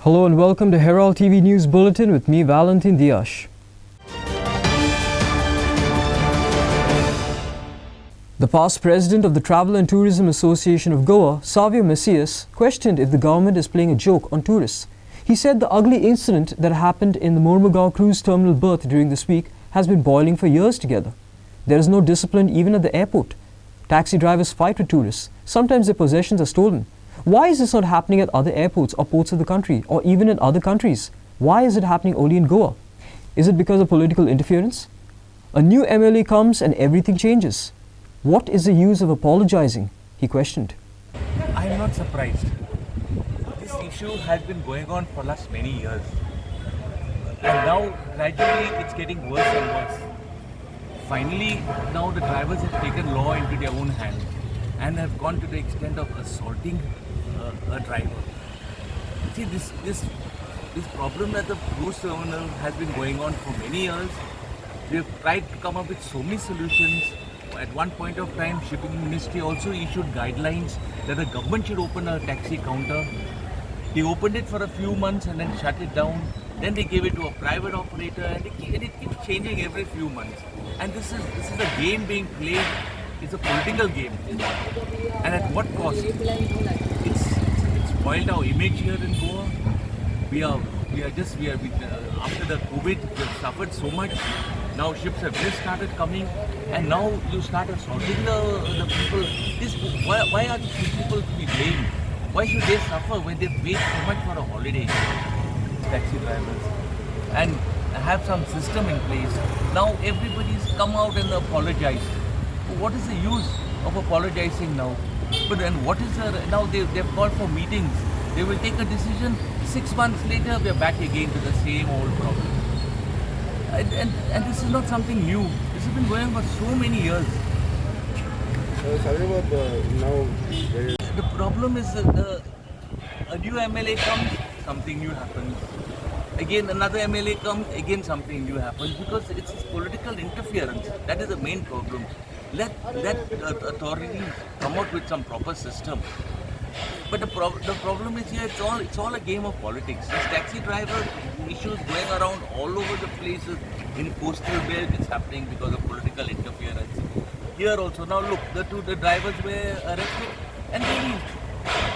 Hello and welcome to Herald TV News Bulletin with me, Valentin Dias. The past president of the Travel and Tourism Association of Goa, Savio Messias, questioned if the government is playing a joke on tourists. He said the ugly incident that happened in the Mormugao cruise terminal berth during this week has been boiling for years together. There is no discipline even at the airport. Taxi drivers fight with tourists. Sometimes their possessions are stolen. Why is this not happening at other airports or ports of the country or even in other countries? Why is it happening only in Goa? Is it because of political interference? A new MLA comes and everything changes. What is the use of apologizing? He questioned. I am not surprised. This issue has been going on for last many years. And now gradually it's getting worse and worse. Finally, now the drivers have taken law into their own hands and have gone to the extent of assaulting a driver. See, this problem at the cruise terminal has been going on for many years. We have tried to come up with so many solutions. At one point of time, Shipping Ministry also issued guidelines that the government should open a taxi counter. They opened it for a few months and then shut it down. Then they gave it to a private operator, and it keeps changing every few months. And this is a game being played. It's a political game. And at what cost? It's spoiled our image here in Goa. We are after the COVID, we have suffered so much. Now ships have just started coming, and now you start assaulting the people. Why are these people to be blamed? Why should they suffer when they pay so much for a holiday? Taxi drivers, and have some system in place. Now everybody's come out and apologized. What is the use of apologizing now? But then what is now they've called for meetings. They will take a decision. 6 months later, we are back again to the same old problem. And this is not something new. This has been going on for so many years. The problem is that a new MLA comes, something new happens. Again, another MLA comes, again something new happens, because it's political interference. That is the main problem. Let authorities come out with some proper system. But the problem is here, it's all a game of politics. This taxi driver issues going around all over the places. In coastal belt, it's happening because of political interference. Here also, now look, the drivers were arrested and released.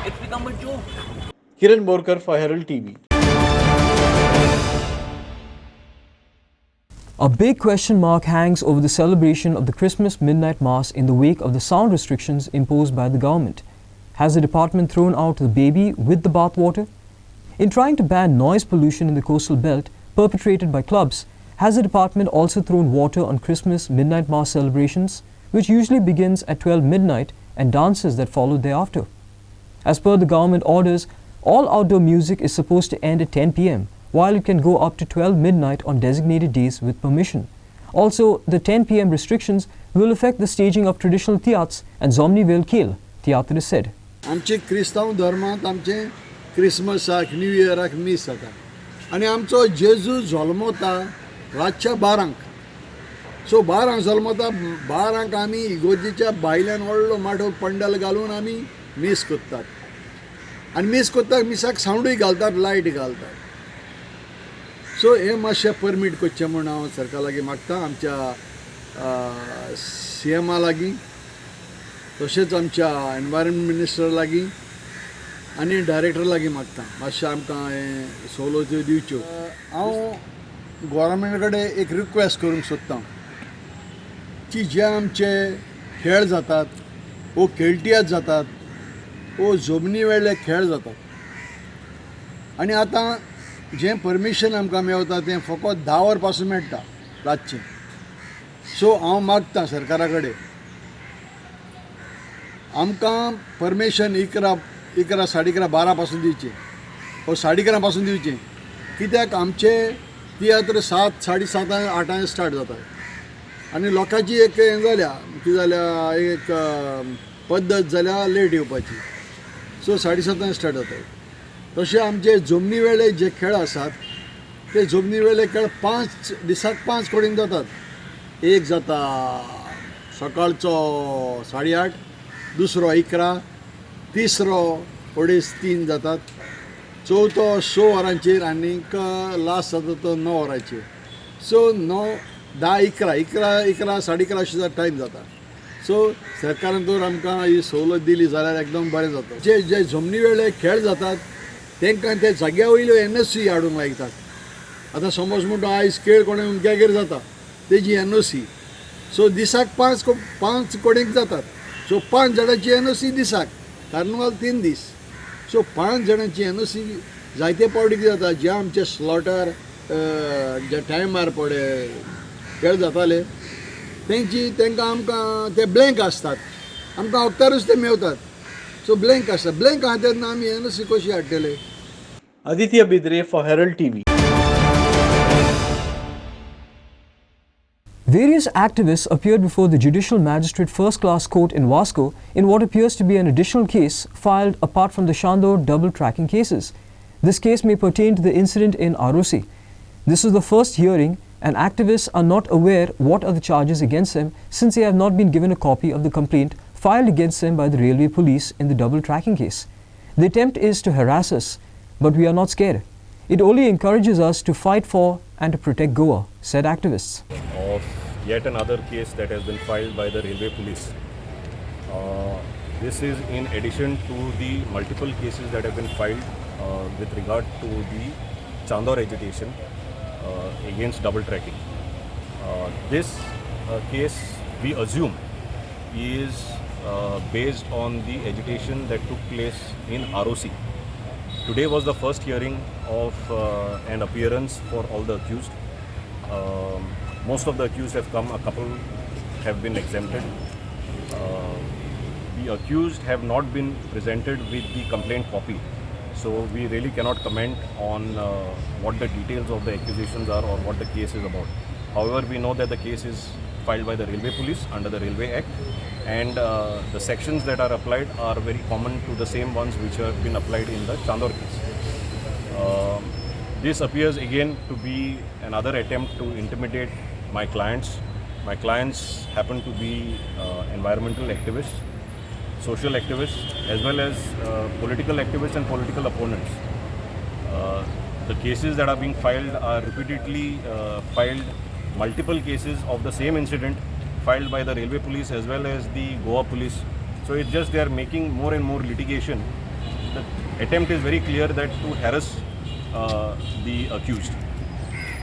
It's become a joke. Kiran Borkar for Herald TV. A big question mark hangs over the celebration of the Christmas midnight mass in the wake of the sound restrictions imposed by the government. Has the department thrown out the baby with the bathwater? In trying to ban noise pollution in the coastal belt perpetrated by clubs, has the department also thrown water on Christmas midnight mass celebrations, which usually begins at 12 midnight and dances that follow thereafter? As per the government orders, all outdoor music is supposed to end at 10 p.m, while it can go up to 12 midnight on designated days with permission. Also, the 10 p.m. restrictions will affect the staging of traditional theaters and Zomni Vel Khel, theater said. आमचे क्रिस्तांव धर्मांत आमचे क्रिसमसाक new इयराक miss जाता आनी आमचो जेजू जल्मता रातच्या 12 सो 12 जल्मता 12 आमी इगोर्जेच्या भायल्यान व्हडलो माठो पंडल घालून आमी मिस करतात आनी मिस करतात मिसाक सावंडूय घालतात लायट घालतात सो हे मातशें परमीट करचें म्हूण हांव सरकार लागीं मागता आमच्या CMA लागीं तशेंच आमच्या एनवायरमेंट मिनिस्टर लागीं आनी डायरेक्टर लागीं मागता मातशें आमकां हें सवलत्यो दिवच्यो हांव गव्हर्मेंटा कडेन एक रिक्वेस्ट करूंक सोदतां की जे आमचे खेळ जातात वो खेळटियात जातात वो जमनी वेळेले खेळ जातात आनी आतां जें परमिशन आमकां मेवता तें फकत 10 वर पासून मेळटा रातचें सो हांव मागतां सरकारा कडेन आमकां परमिशन 11, 11:30, 12 पासून दिवचें वो 11:30 पासून दिवचें कित्याक आमचे तियात्र 7, 7:30, 8 स्टार्ट जाता आनी लोकांची एक हें जाल्या कितें जाल्या एक पद्दत जाल्या लेट येवपाची सो 7:30 स्टार्ट जाता तशें आमचे जमनी वेळे जे खेळ आसात ते जमनी वेळे खेळ 5 दिसाक 5 कडेन जातात एक जाता सकाळचो 8:30 दुसरो 11 तिसरो 3:30 जातात चवथो 6 वरांचेर आनीक लास्ट जाता तो 9 वरांचेर. सो 9, 10, 11 साडे 11 अशें टायम जाता. सो सरकारान जर आमकां ही सवलत दिली जाल्यार एकदम बरें जाता. जे जमनी वेळे खेळ जातात तांकां ते जाग्या वयल्यो NOC हाडूंक लायतात. आतां समज म्हणटा आयज खेळ कोणे उमक्यागेर जाता तेजी NOC. सो दिसाक 5 कोडेक जातात. सो 5 जाणांची NOC दिसाक. कार्निवाल 3 दीस. सो 5 जाणांची NOC जायते पावटीक जाता. जे आमचे स्लॉटर जे टायमार पडे खेळ जाताले तांकां आमकां ते ब्लँक आसतात. आमकां वखदारूच ते मेवतात. सो ब्लँक आसता. ब्लँक आहा तेन्ना आमी NOC कशी हाडटले. Aditya Bidre for Herald TV. Various activists appeared before the Judicial Magistrate First Class Court in Vasco in what appears to be an additional case filed apart from the Shandor double tracking cases. This case may pertain to the incident in ROC. This is the first hearing, and activists are not aware what are the charges against them since they have not been given a copy of the complaint filed against them by the railway police in the double tracking case. The attempt is to harass us, but we are not scared. It only encourages us to fight for and to protect Goa, said activists. Of yet another case that has been filed by the railway police. This is in addition to the multiple cases that have been filed with regard to the Chandor agitation against double tracking. This case, we assume, is based on the agitation that took place in ROC. Today was the first hearing of an appearance for all the accused. Most of the accused have come, a couple have been exempted. The accused have not been presented with the complaint copy, so we really cannot comment on what the details of the accusations are or what the case is about. However, we know that the case is filed by the Railway Police under the Railway Act, and the sections that are applied are very common to the same ones which have been applied in the Chandor case. This appears again to be another attempt to intimidate my clients. My clients happen to be environmental activists, social activists, as well as political activists and political opponents. The cases that are being filed are repeatedly filed, multiple cases of the same incident filed by the Railway Police as well as the Goa Police. So it's just they are making more and more litigation. The attempt is very clear that to harass the accused.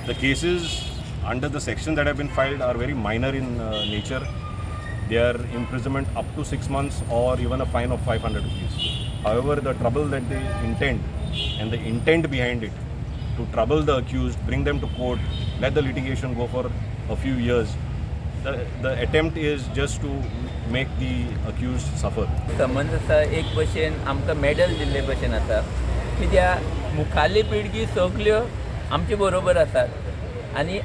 The cases under the section that have been filed are very minor in nature. They are imprisonment up to 6 months or even a fine of 500 rupees. However, the trouble that they intend and the intent behind it to trouble the accused, bring them to court, let the litigation go for a few years, the attempt is just to make the accused suffer. समज आसा एक भशेन आमकां medal दिल्ले भशेन आसा कित्याक मुखाल्ली पिळगी सगल्यो आमचे बरोबर आसात आनी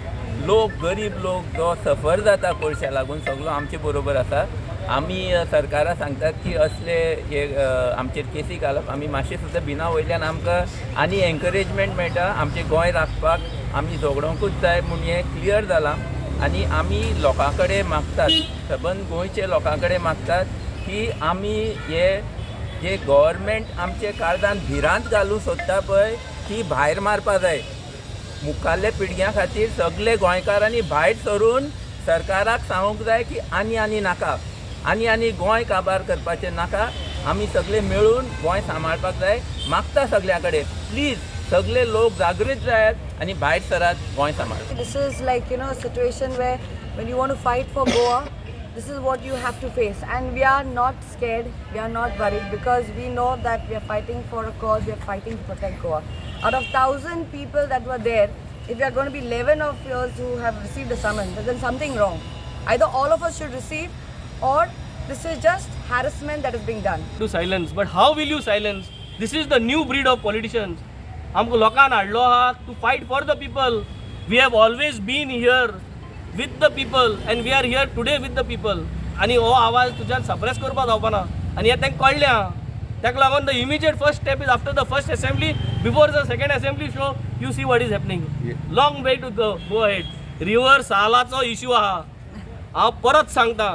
लोक गरीब लोक जो सफर जाता कोळशा लागून सगळो आमचे बरोबर आसा. आमी सरकारा सांगतात की असले हे आमचेर केसी घालप आमी मातशे सुद्दां भिना वयल्यान आमकां आनी एनकरेजमेंट मेळटा आमचें गोंय राखपाक आमी झगडोंकूच जाय म्हूण हें क्लियर जालां. आनी आमी लोकां कडेन मागतात सबंद गोंयचे लोकां कडेन मागतात की आमी हे जे गव्हर्मेंट आमचे काळजान भिरांत घालूं सोदता पळय ती भायर मारपा जाय. मुखाल्ले पिळग्यां खातीर सगळे गोंयकारांनी भायर सरून सरकाराक सांगूंक जाय की आनी नाका आनी गोंय काबार करपाचें नाका. आमी सगळे मेळून गोंय सांबाळपाक जाय. मागता सगळ्यां कडेन प्लीज सगळे लोक जागृत जायात आनी भायर सरात गोंय सांबाळपाक. This is like, you know, a situation where when you want to fight for Goa, this is what you have to face, and we are not scared, we are not worried, because we know that we are fighting for a cause, we are fighting to protect Goa. Out of 1,000 people that were there, if there are going to be 11 of yours who have received a summons, then something wrong. Either all of us should receive, or this is just harassment that is being done. To silence, but how will you silence? This is the new breed of politicians. हमको लोकांना हाडलो आहा to fight for the people. We have always been here with the people and we are here today with the people. आणि हो आवाज तुज्यान suppress करपाक जावपाना आनी हे तांकां कळ्ळें आहा. ताका लागून the immediate first step is after the first assembly before the second assembly so you see what is happening. Long way to go ahead. River सालाचो इश्यू आहा. हांव परत सांगता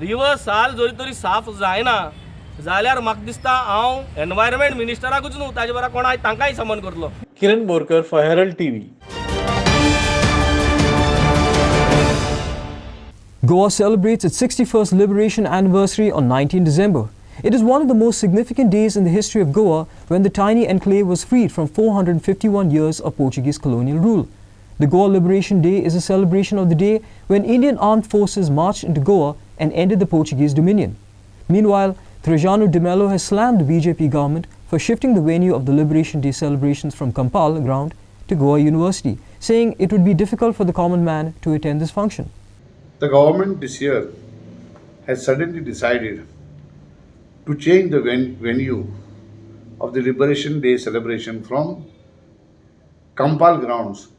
रिवर साल जरी तरी साफ जायना जाल्यार म्हाका दिसता हांव एनवायरमेंट मिनिस्टराकूच न्हू ताजे बरा कोण तांकांय समन करतलो. Kiran Borkar for Herald TV. Goa celebrates its 61st liberation anniversary on 19 December. It is one of the most significant days in the history of Goa when the tiny enclave was freed from 451 years of Portuguese colonial rule. The Goa Liberation Day is a celebration of the day when Indian armed forces marched into Goa and ended the Portuguese dominion. Meanwhile, Trajano de Mello has slammed the BJP government for shifting the venue of the Liberation Day celebrations from Kampala ground to Goa University, saying it would be difficult for the common man to attend this function. The government this year has suddenly decided to change the venue of the Liberation Day celebration from Kampal grounds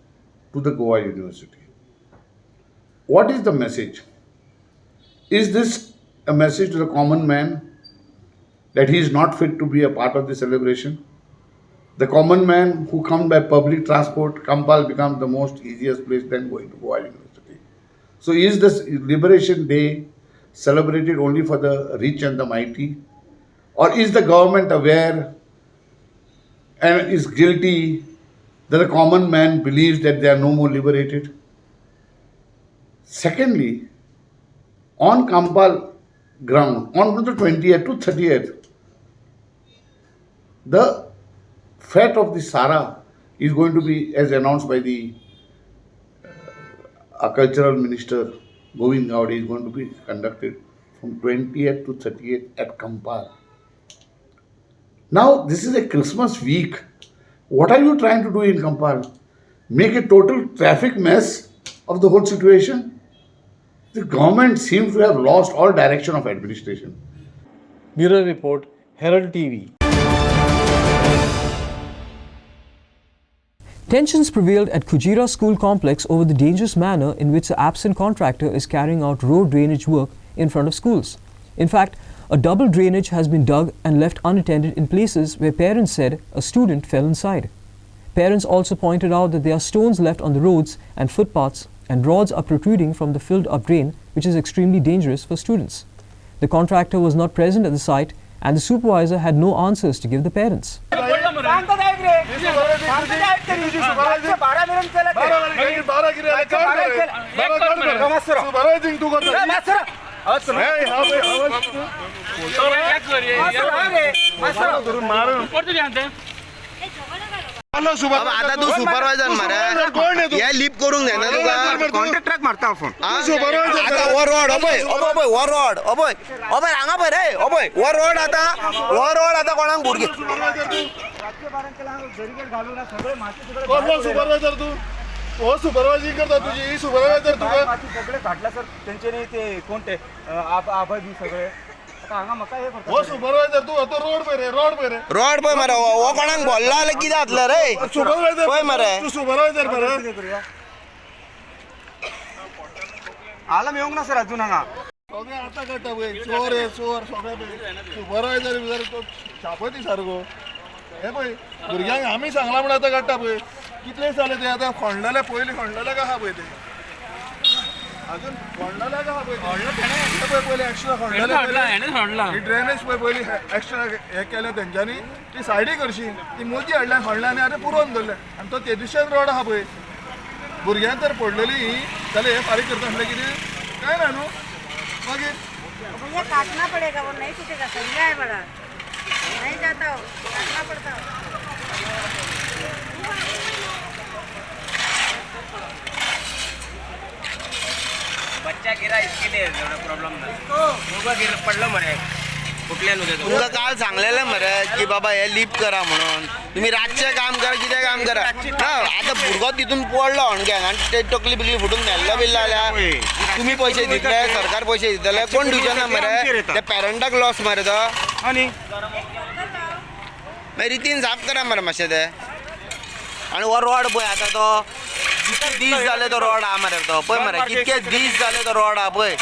to the Goa University. What is the message? Is this a message to the common man that he is not fit to be a part of the celebration? The common man who comes by public transport, Kampal becomes the most easiest place than going to Goa University. So is this Liberation Day celebrated only for the rich and the mighty? Or is the government aware and is guilty that the common man believes that they are no more liberated? Secondly, on Kampal ground, on the 20th to 30th, the fete of the Sara is going to be, as announced by the cultural minister Govind Gowde, is going to be conducted from 20th to 30th at Kampal. Now, this is a Christmas week. What are you trying to do in Kampal? Make a total traffic mess of the whole situation? The government seems to have lost all direction of administration. Bureau Report, Herald TV. Tensions prevailed at Kujira School Complex over the dangerous manner in which the absent contractor is carrying out road drainage work in front of schools. In fact, a double drainage has been dug and left unattended in places where parents said a student fell inside. Parents also pointed out that there are stones left on the roads and footpaths and rods are protruding from the filled-up drain, which is extremely dangerous for students. The contractor was not present at the site and the supervisor had no answers to give the parents. आता तू supervisor मरे हे lip करूंक जायना तुका कॉन्ट्रॅक्टराक मारता phone supervisor वर road अबय अबय वर road अबय अबय हांगा पय रे अबय वर रोड आता कोणाक भुरगे सुपरवायझर तू हो सुपरवायझिंग करता तुझी सुपरवायझर तुका सगळे काढला सर तेंच्यानी ते कोण ते आबाद सगळे हो सुपरवायझर तू आता रोड पय मरे हो कोणाक बोलला जाल्यार कितें जातलें रे सुपरवायझर पय मरे तू सुपरवायझर मरे आला येवंक ना सर अजून हांगा सगळे आता काडटा पय चोर हे चोर सगळे सुपरवायझर बिजार तो शापती सारको हे पय भुरग्यांक आमी सांगला म्हण आतां काडटा पय कितले जाले ते आतां खणलेले पयलीं खणलेले आहा पय ते अजून खणलेले आहा पय पयलीं एक्स्ट्रा खणलेले ड्रेनेज पय पयलीं एक्स्ट्रा हे केले तेंच्यांनी ती सायडीक करशी ती मोदी हाडल्या खणल्या आनी आतां पुरोवन दवरले आनी तो ते दिशेन रोड आहा पय भुरग्यांक तर पडलेली जाल्यार हे फारीक करता आसलें कितें काय ना न्हू मागीर काटना पडेगा वो नहीं टूटेगा समझा है बड़ा नहीं जाता हो काटना पड़ता हो बच्चा गिरा इसके लिए प्रॉब्लम ना गिर पडलं मरे तुमका काल सांगलेलं मरे की बाबा हे लिप करा म्हणून तुम्ही रातचे काम करा कितें काम करा ना आता भुरगो तितून पडलो अणक्यान आनी ते टकली बिकली फुटून मेल्लो बिल्लो जाल्यार तुम्ही पैसे दितले सरकार पैसे दितले कोण दिवचे ना मरे ते पेरंटाक लॉस मरे तो आनी मागीर रितीन साफ करा मरे मातशें ते आनी हो रोड पळय आतां तो कितके दीस जाले तो रोड आहा मरे तो पळय मरे कितके दीस जाले तो रोड आहा पळय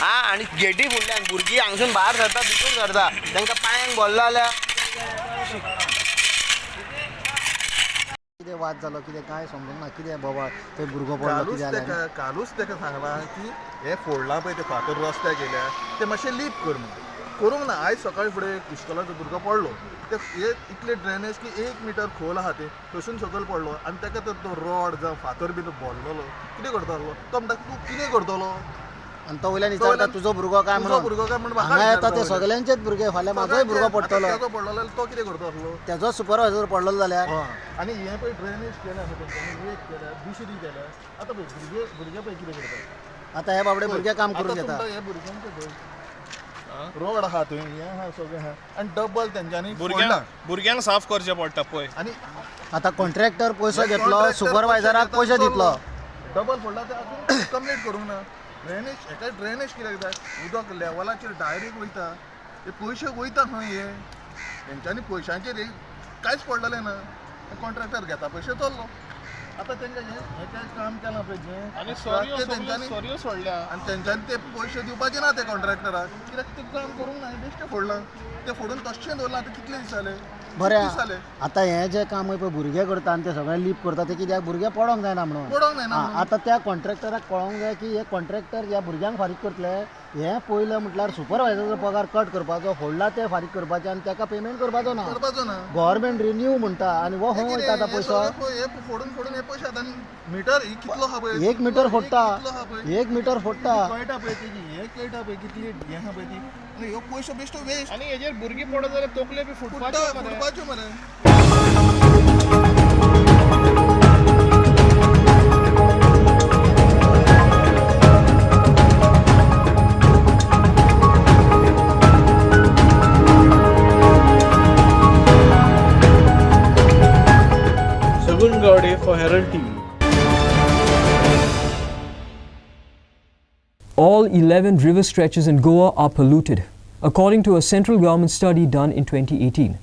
हा आणि गेटी फुडल्यान भुरगीं हांगसून भायर सरता भितून सरता तांकां पांयांक बोल्लो जाल्यार कितें वाद जालो कितें काय समजूंक ना कितें बाबा थंय भुरगो पडलो कितें जालें कालूच ताका सांगलां की हे फोडला पळय ते फातर रस्त्याक गेल्या ते मातशें लीप कर म्हणून करूंक ना. आयज सकाळी फुडें एक इश्कोलाचो भुरगो पडलो. ते इतले ड्रेनेज की 1 मीटर खोल आहा ते थंयसून सकयल पडलो आनी ताका तो रॉड जावं फातर बी भरलेलो. कितें करतालो तो म्हणटा तूं कितें करतलो आनी तो वयल्यान विचारता तुजो भुरगो काय म्हणून हांगा येता ते सगळ्यांचेच भुरगे फाल्यां म्हाजोय भुरगो पडटलो. ताजो पडलो जाल्यार तो कितें करता आसलो. तेजो सुपरवायझर पडलो जाल्यार. आनी हें पळय ड्रेनेज केल्या तेंच्यांनी एक केल्या दुसरी केल्या. आतां पळय भुरगे पळय कितें करता. आतां हे बाबडे भुरगे काम करून घेता. हे भुरग्यांचे पळय रोड आहा थंय हें आहा सगळें आहा आनी डबल तेंच्यांनी भुरग्यांक साफ करचें पडटा पळय. आनी आतां कॉन्ट्रॅक्टर पयसो घेतलो सुपरवायझराक पयशे दितलो. डबल फोडला ते अजून कंप्लीट करूंक ना. ड्रेनेज हेका ड्रेनेज कित्याक जाय. उदक लेवलाचेर डायरेक्ट वयता. ते पयशे वयता खंय हे तेंच्यांनी पयशांचेर कांयच पडलेलें ना. कॉन्ट्रॅक्टर घेता पयशे चल्लो. आतां तेंकां हें काय काम केलां पळय जें आनी सॉरी सोडल्या आनी तेंच्यांनी ते पयशे दिवपाचे ना ते कॉन्ट्रॅक्टराक. कित्याक ते काम करूंक ना बेश्टे फोडलां. ते फोडून तशें दवरलां. आतां कितले दीस जाले. बरें आतां हें जें काम पळय भुरगे करता आनी ते सगळें लीप करता ते कित्याक भुरगे पडोंक जायना म्हणून. आतां त्या कॉन्ट्रॅक्टराक कळोंक जाय की हे कॉन्ट्रॅक्टर ह्या भुरग्यांक फारीक करतले. हें पयलें म्हटल्यार सुपरवायझराचो पगार कट करपाचो फोडला ते फारीक करपाचे आनी ताका पेमेंट करपाचो ना. गव्हर्मेंट रिन्यू म्हणटा आनी हो खंय वयता आतां पयसो. फोडून हे पयशे आतां मिटर कितलो आहा पळय. 1 मीटर फोडटा 1 मीटर फोडटा. कळटा पळय तेजी हे कळटा पळय कितली हें आहा पळय ती. आनी ह्यो पयशे बेश्टो वेस्ट. आनी हेजेर भुरगीं पडत जाल्यार तकले बी फुटपाच्यो मरे. for Herald TV. All 11 river stretches in Goa are polluted, according to a central government study done in 2018.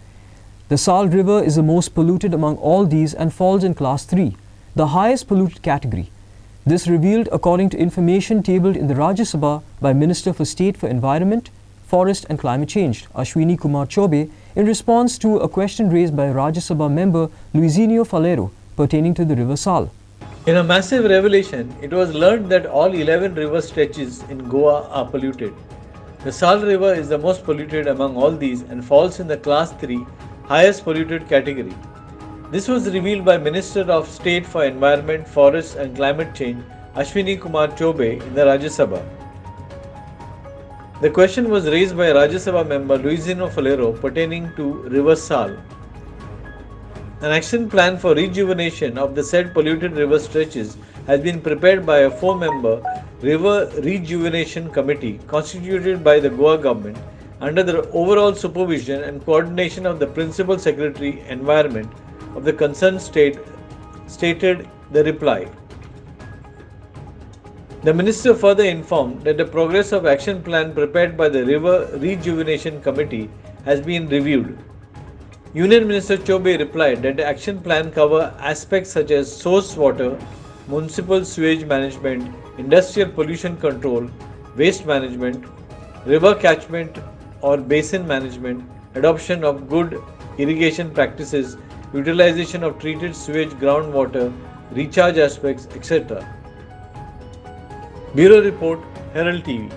The Sal River is the most polluted among all these and falls in Class 3, the highest polluted category. This revealed according to information tabled in the Rajya Sabha by Minister for State for Environment, Forest and Climate Change, Ashwini Kumar Choube, in response to a question raised by Rajya Sabha member Luizinho Falero pertaining to the river Sal. In a massive revelation, it was learned that all 11 river stretches in Goa are polluted. The Sal River is the most polluted among all these and falls in the Class 3 highest polluted category. This was revealed by Minister of State for Environment, Forest and Climate Change, Ashwini Kumar Choube, in the Rajya Sabha. The question was raised by Rajya Sabha member Luizinho Falero pertaining to River Sal. An action plan for rejuvenation of the said polluted river stretches has been prepared by a 4-member River Rejuvenation Committee constituted by the Goa government under the overall supervision and coordination of the Principal Secretary Environment of the concerned state, stated the reply. The Minister further informed that the progress of action plan prepared by the River Rejuvenation Committee has been reviewed. Union Minister Choube replied that the action plan cover aspects such as source water, municipal sewage management, industrial pollution control, waste management, river catchment or basin management, adoption of good irrigation practices, utilization of treated sewage groundwater, recharge aspects, etc. Bureau Report, Herald TV.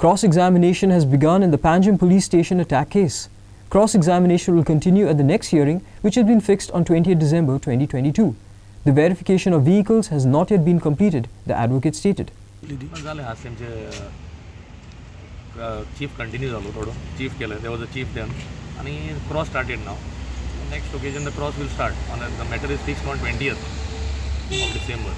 Cross-examination has begun in the Panjim police station attack case. Cross-examination will continue at the next hearing, which has been fixed on 20th December 2022. The verification of vehicles has not yet been completed, the advocate stated. Chief continues chief keller. There was a chief then, and cross started now. Next occasion the cross will start. The matter is fixed on 20th of December.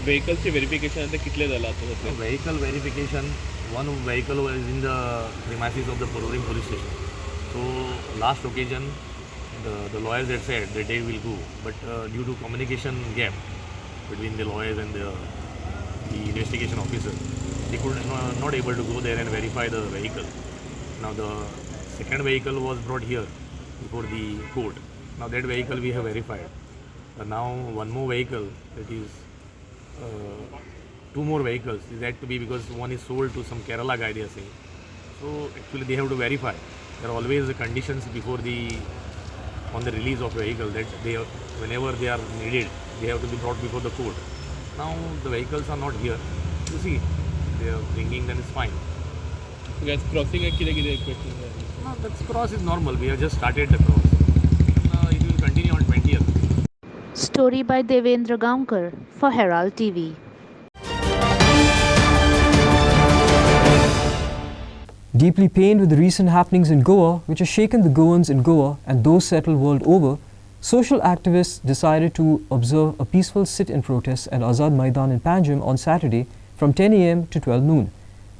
Vehicle verification vehicle verification. One vehicle was in the premises of the Pernem police station. So last occasion the lawyers had said that they will go, but due to communication gap between the lawyers and the investigation officer, they could not able to go there and verify the vehicle. Now the second vehicle was brought here before the court. Now that vehicle we have verified. Now one more vehicle, that is 2 more vehicles is that to be, because one is sold to some Kerala guy, they are saying. So actually they have to verify. There are always the conditions before on the release of vehicle that whenever they are needed, they have to be brought before the court. Now the vehicles are not here. to see. They are bringing, then it's fine. Because crossing a question. No, that's cross is normal. We have just started the cross. It will continue on 20th. Story by Devendra Gaonkar for Herald TV. Deeply pained with the recent happenings in Goa, which have shaken the Goans in Goa and those settled world over, social activists decided to observe a peaceful sit-in protest at Azad Maidan in Panjim on Saturday from 10 a.m. to 12 noon.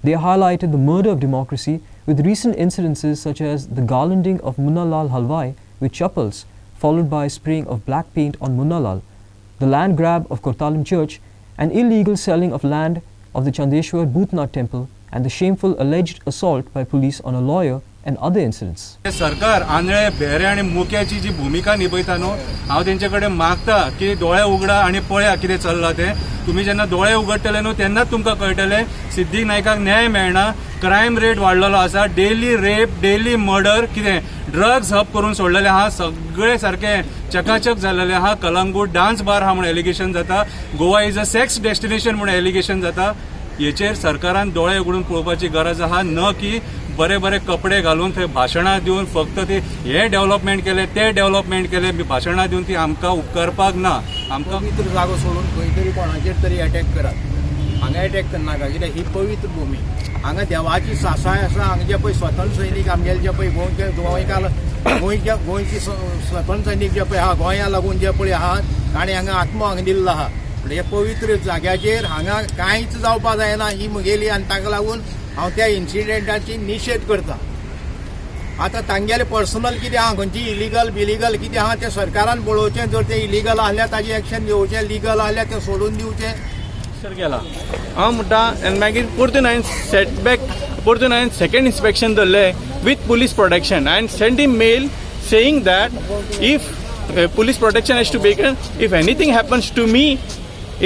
They highlighted the murder of democracy with recent incidences such as the garlanding of Munna Lal Halwai with chappals, followed by spraying of black paint on Munna Lal, the land grab of Kortalim Church, and illegal selling of land of the Chandeshwar Bhutnath temple, and the shameful alleged assault by police on a lawyer and other incidents. सरकार आंधळे बेरे आणि मुक्याची जी भूमिका निभयता न्हू हांव तेंचे कडेन मागता की दोळे उगडा आणि पळया कितें चल्लां तें. तुम्ही जेन्ना दोळे उगडटले न्हू तेन्नाच तुमकां कळटलें सिद्धीक नायकाक न्याय मेळना. क्रायम रेट वाडलेलो आसा. डेली रेप, डेली मर्डर, कितें ड्रग्स हब करून सोडलेले आहा. सगळे सारखे चकाचक जाल्लेले आहा. कलंगूट डान्स बार हा म्हूण एलिगेशन जाता. Goa is a sex destination म्हूण एलिगेशन जाता. हेचेर सरकारान दोळे उगडून पळोवपाची गरज आहा. न की बरे बरे कपडे घालून थंय भाशणां दिवन फक्त ती हे डेव्हलपमेंट केले ते डेव्हलपमेंट केले भाशणां दिवन ती आमकां उपकारपाक ना. आमकां पवित्र जागो सोडून खंय तरी कोणाचेर तरी अटॅक करात. हांगा अटॅक करनाका कित्याक ही पवित्र भूमी. हांगा देवाची सासाय आसा. हांगा जे पळय स्वतंत्र सैनीक आमगेले जे पळय गोंयची स्वतंत्र सैनीक जे पळय आहा गोंया लागून जे पळय आहा ताणें हांगा आत्मो हांगा दिल्लो आहा. हे पवित्र जाग्याचेर हांगा कांयच जावपा जायना ही मुगेली आनी ताका लागून हांव त्या इन्सिडेंटाची निशेध करता. आतां तांगेले पर्सनल कितें आहा खंयची इलिगल बिलिगल कितें आहा तें सरकारान पळोवचें. जर तें इलिगल आसल्यार ताजें एक्शन घेवचें. लिगल आसल्यार तें सोडून दिवचें. गेला हांव म्हणटा आनी मागीर परतून हांवें सेटबॅक परतून हांवें सेकंड इन्स्पेक्शन धरलें with police protection and send him mail saying that if police protection has to be taken. If anything happens to me,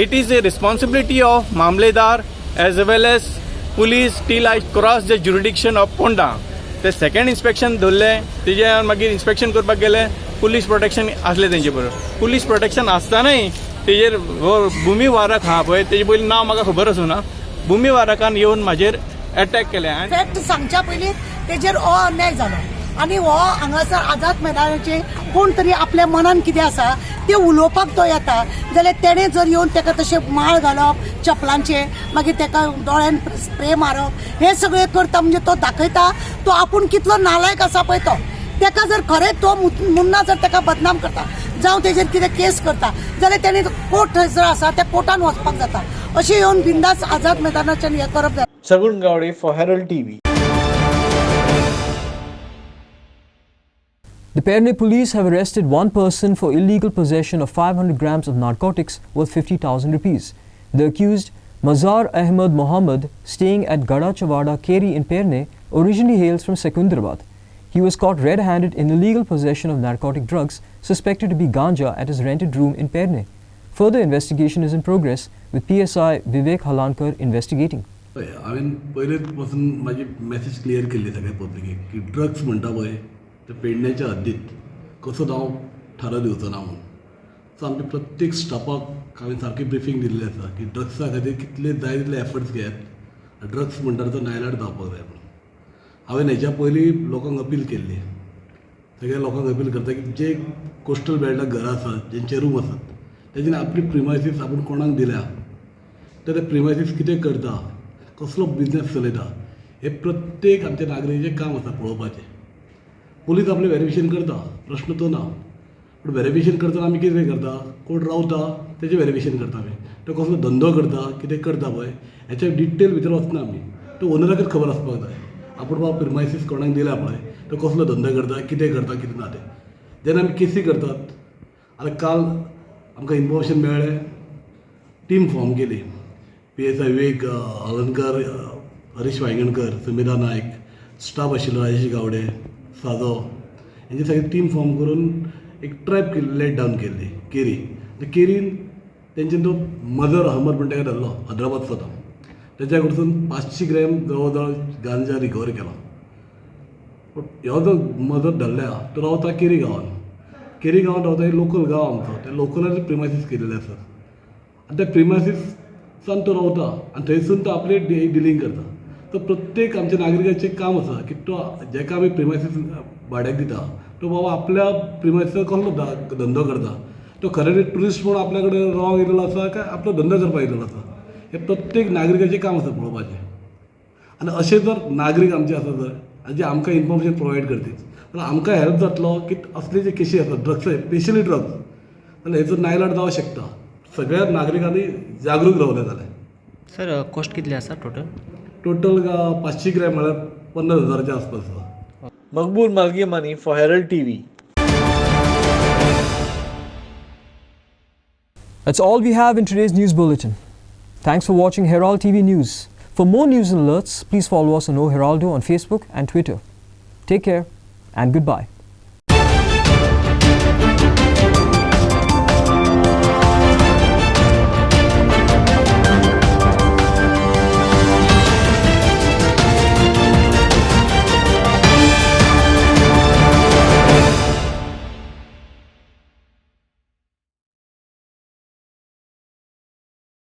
it is a responsibility of Mamledar as well as police till I cross the jurisdiction of Ponda. The second inspection धरले तेजे मागीर inspection करपाक गेले police protection आसलें तेंचे बरोबर. Police protection आसतानाय तेजेर भुमी वारक हा पळय तेजे पयलीं नांव म्हाका खबर आसूं ना. भुमी वारकान येवन म्हाजेर अटॅक केले. फॅक्ट सांगच्या पयलीं तेजेर हो अन्याय जालो आनी हो हांगासर आझाद मैदानाचेर कोण तरी आपल्या मनान कितें आसा तें उलोवपाक तो येता जाल्यार तेणें जर येवन ताका तशें माळ घालप चपलांचे मागीर ताका दोळ्यान स्प्रे मारप हें सगळें करता म्हणजे तो दाखयता तो आपूण कितलो नालायक आसा पळय तो. ताका जर खरेंच तो मुन्ना जर ताका बदनाम करता जावं तेजेर कितें केस करता जाल्यार तेणें कोर्ट थंयसर आसा त्या कोर्टान वचपाक जाता. अशें येवन बिंदास आझाद मैदानाच्यान हें करप जाता. Sagun Gowde for Herald TV. The Pernem police have arrested one person for illegal possession of 500 grams of narcotics worth 50,000 rupees. The accused, Mazhar Ahmed Mohammed, staying at Gada Chavada Keri in Pernem, originally hails from Secunderabad. He was caught red-handed in illegal possession of narcotic drugs suspected to be ganja at his rented room in Pernem. Further investigation is in progress with PSI Vivek Halankar investigating. हांवें पयलेच पासून म्हाजी message clear केल्ली सगळ्या पब्लिकेक की drugs म्हणटा पळय ते पेडण्याच्या हद्दीत कसो हांव थारो दिवचो ना म्हणून. सो आमच्या प्रत्येक स्टाफाक हांवें सारकी ब्रिफींग दिल्ली आसा की ड्रग्सा खातीर कितले जाय तितले एफर्ट्स घेयात. ड्रग्स म्हणटा तो नायलाट जावपाक जाय म्हणून हांवें हेच्या पयलीं लोकांक अपील केल्ली. सगळ्या लोकांक अपील करता की जे कोस्टल बेल्टाक घरां आसात जेंचे रूम आसात तेजेन आपली प्रिमायसीस आपूण कोणाक दिल्या तर ते प्रिमायसीस कितें करता कसलो बिजनेस चलयता हे प्रत्येक आमच्या नागरिकाचें काम आसा पळोवपाचें. पुलीस आपलें व्हेरिफिकेशन करता प्रश्न तो ना पूण व्हेरिफिकेशन करतना आमी कितें करता कोण रावता तेजें व्हेरिफिकेशन करता आमी. तो कसलो धंदो करता कितें करता पळय हेच्या डिटेल भितर वचना आमी. तो ओनराकच खबर आसपाक जाय आपूण बाबा प्रिमायसीस कोणाक दिल्या पळय तो कसलो धंदो करता कितें ना तें. जेन्ना आमी केसी करतात आतां काल आमकां इन्फॉर्मेशन मेळ्ळें टीम फॉर्म केली. PSI विवेक हलनकर हरीश वांयगणकर सुमेधा नायक स्टाफ आशिल्लो राजेश गावडे साजो हेंची सगळी टीम फॉर्म करून एक ट्रॅप लेट डावन केल्ली केरी. केरीन तेंच्यान तो मजर अहमद म्हणटा ताका धरलो हैदराबाद स्वता. तेच्या कडसून 500 ग्रॅम जवळ जवळ गांजा रिकवर केलो. पूण ह्यो जो मजर धरल्या तो रावता केरी गांवांत. केरी गांवांत रावता लोकल गांव आमचो त्या लोकलाचे प्रिमायसीस केलेले आसात. आनी त्या प्रिमायसीस सान तो रावता आनी थंयसून तो आपले डिलींग करता. तो प्रत्येक आमच्या नागरिकाचें काम आसा की तो जेका आमी प्रिमायसीस भाड्याक दिता तो बाबा आपल्या प्रिमायसीस कसलो धंदो करता. तो खरें ट्युरिस्ट म्हणून आपल्या कडेन रावंक येयलेलो आसा काय आपलो धंदो करपाक येयलेलो आसा. हे प्रत्येक नागरिकाचें काम आसा पळोवपाचें. आनी अशे जर नागरीक आमचे आसा जर जे आमकां इन्फॉर्मेशन प्रोवायड करतील जाल्यार आमकां हेल्प जातलो की असले जे केसी आसात ड्रग्स स्पेशली ड्रग्स जाल्यार हेचो नायलाट जावंक शकता. सगळ्या नागरिकांनी जागरूक रावले जाल्यार. सर कॉस्ट कितली आसा टोटल? टोटल 500 ग्रॅम म्हळ्यार 50,000च्या आसपास आसा. Maqbool Malgimani for Herald TV. That's all we have in today's news bulletin. Thanks for watching Herald TV News. For more news and alerts, please follow us on Heraldo on Facebook and Twitter. Take care and goodbye.